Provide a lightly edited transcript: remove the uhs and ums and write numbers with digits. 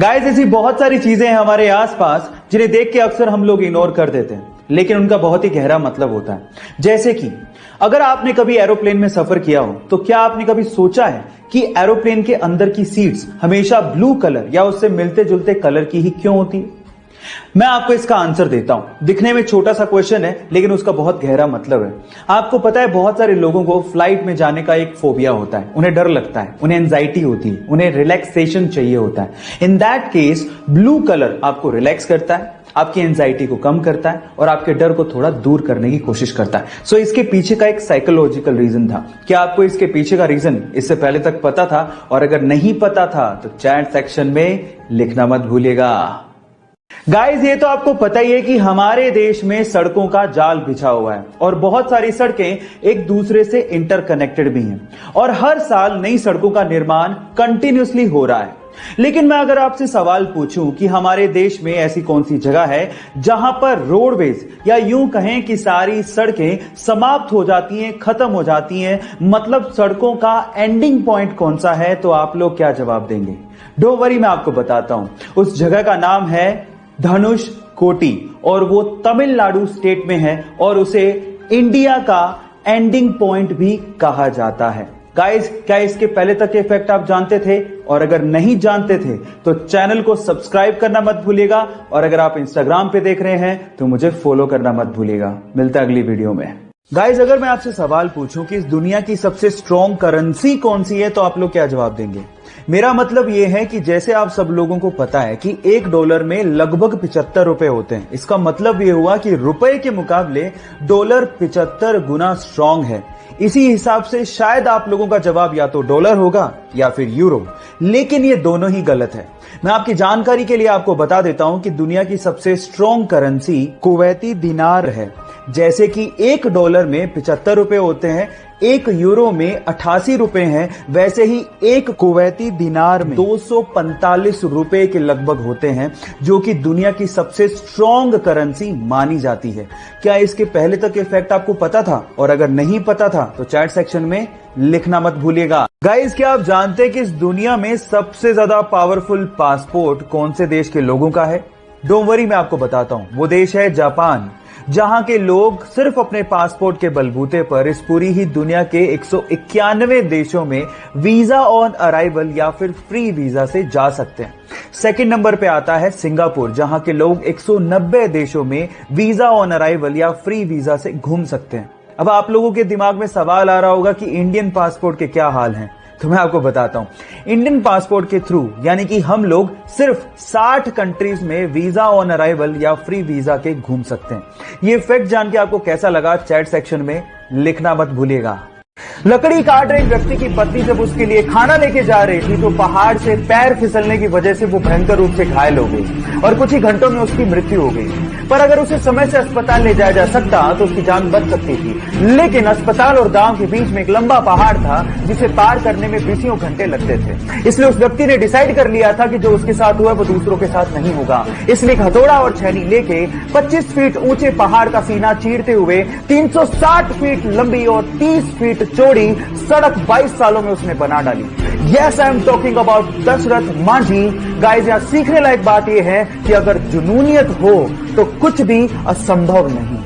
Guys, ऐसी बहुत सारी चीजें हैं हमारे आसपास जिन्हें देख के अक्सर हम लोग इग्नोर कर देते हैं, लेकिन उनका बहुत ही गहरा मतलब होता है। जैसे कि अगर आपने कभी एरोप्लेन में सफर किया हो तो क्या आपने कभी सोचा है कि एरोप्लेन के अंदर की सीट्स हमेशा ब्लू कलर या उससे मिलते जुलते कलर की ही क्यों होती है? मैं आपको इसका आंसर देता हूं। दिखने में छोटा सा क्वेश्चन है, लेकिन उसका बहुत गहरा मतलब है। आपको पता है, बहुत सारे लोगों को फ्लाइट में जाने का एक फोबिया होता है। उन्हें डर लगता है, उन्हें एंजाइटी होती है, उन्हें रिलैक्सेशन चाहिए होता है। In that case blue colour आपको रिलैक्स करता है, आपकी एंजाइटी को कम करता है और आपके डर को थोड़ा दूर करने की कोशिश करता है। सो इसके पीछे का एक साइकोलॉजिकल रीजन था। क्या आपको इसके पीछे का रीजन इससे पहले तक पता था? और अगर नहीं पता था तो चैट सेक्शन में लिखना मत भूलिएगा। गाइस, ये तो आपको पता ही है कि हमारे देश में सड़कों का जाल बिछा हुआ है और बहुत सारी सड़कें एक दूसरे से इंटरकनेक्टेड भी हैं और हर साल नई सड़कों का निर्माण कंटिन्यूअसली हो रहा है। लेकिन मैं अगर आपसे सवाल पूछूं कि हमारे देश में ऐसी कौन सी जगह है जहां पर रोडवेज या यूं कहें कि सारी सड़कें समाप्त हो जाती हैं, खत्म हो जाती हैं, मतलब सड़कों का एंडिंग पॉइंट कौन सा है, तो आप लोग क्या जवाब देंगे? डोंट वरी, मैं आपको बताता हूं। उस जगह का नाम है धनुष कोटी और वो तमिलनाडु स्टेट में है और उसे इंडिया का एंडिंग पॉइंट भी कहा जाता है। गाइस, क्या इसके पहले तक के फैक्ट आप जानते थे? और अगर नहीं जानते थे तो चैनल को सब्सक्राइब करना मत भूलिएगा और अगर आप इंस्टाग्राम पे देख रहे हैं तो मुझे फॉलो करना मत भूलिएगा। मिलता है अगली वीडियो में। गाइस, अगर मैं आपसे सवाल पूछूं कि इस दुनिया की सबसे स्ट्रॉन्ग करेंसी कौन सी है, तो आप लोग क्या जवाब देंगे? मेरा मतलब यह है कि जैसे आप सब लोगों को पता है कि $1 में लगभग 75 रुपए होते हैं। इसका मतलब यह हुआ कि रुपए के मुकाबले डॉलर 75 गुना स्ट्रांग है। इसी हिसाब से शायद आप लोगों का जवाब या तो डॉलर होगा या फिर यूरो, लेकिन ये दोनों ही गलत है। मैं आपकी जानकारी के लिए आपको बता देता हूं कि दुनिया की सबसे स्ट्रॉन्ग करेंसी कुवैती दिनार है। जैसे कि $1 में 75 रुपए होते हैं, €1 में 88 रुपए हैं, वैसे ही एक कुवैती दिनार में 245 रुपए के लगभग होते हैं, जो कि दुनिया की सबसे स्ट्रॉन्ग करेंसी मानी जाती है। क्या इसके पहले तक के फैक्ट आपको पता था? और अगर नहीं पता था तो चैट सेक्शन में लिखना मत भूलिएगा। गाइस, क्या आप जानते हैं कि इस दुनिया में सबसे ज्यादा पावरफुल पासपोर्ट कौन से देश के लोगों का है? डोंट वरी, मैं आपको बताता हूं। वो देश है जापान, जहां के लोग सिर्फ अपने पासपोर्ट के बलबूते पर इस पूरी ही दुनिया के 191 देशों में वीजा ऑन अराइवल या फिर फ्री वीजा से जा सकते हैं। सेकंड नंबर पे आता है सिंगापुर, जहां के लोग 190 देशों में वीजा ऑन अराइवल या फ्री वीजा से घूम सकते हैं। अब आप लोगों के दिमाग में सवाल आ रहा होगा कि इंडियन पासपोर्ट के क्या हाल हैं, तो मैं आपको बताता हूं। इंडियन पासपोर्ट के थ्रू यानी कि हम लोग सिर्फ 60 कंट्रीज में वीजा ऑन अराइवल या फ्री वीजा के घूम सकते हैं। ये फैक्ट जान के आपको कैसा लगा, चैट सेक्शन में लिखना मत भूलिएगा। लकड़ी काट रहे व्यक्ति की पत्नी जब उसके लिए खाना लेके जा रही थी तो पहाड़ से पैर फिसलने की वजह से वो भयंकर रूप से घायल हो गई और कुछ ही घंटों में उसकी मृत्यु हो गई। पर अगर उसे समय से अस्पताल ले जाया जा सकता तो उसकी जान बच सकती थी, लेकिन अस्पताल और गांव के बीच में एक लंबा पहाड़ था जिसे पार करने में बीसियों घंटे लगते थे। इसलिए उस व्यक्ति ने डिसाइड कर लिया था कि जो उसके साथ हुआ वो दूसरों के साथ नहीं होगा। इसलिए एक हथौड़ा और छेनी लेके 25 फीट ऊंचे पहाड़ का सीना चीरते हुए 360 फीट लंबी और 30 फीट चौड़ी सड़क 22 सालों में उसने बना डाली। Yes, I am talking about Dasharath Manjhi. Guys, यहां सीखने लायक बात यह है कि अगर जुनूनियत हो तो कुछ भी असंभव नहीं।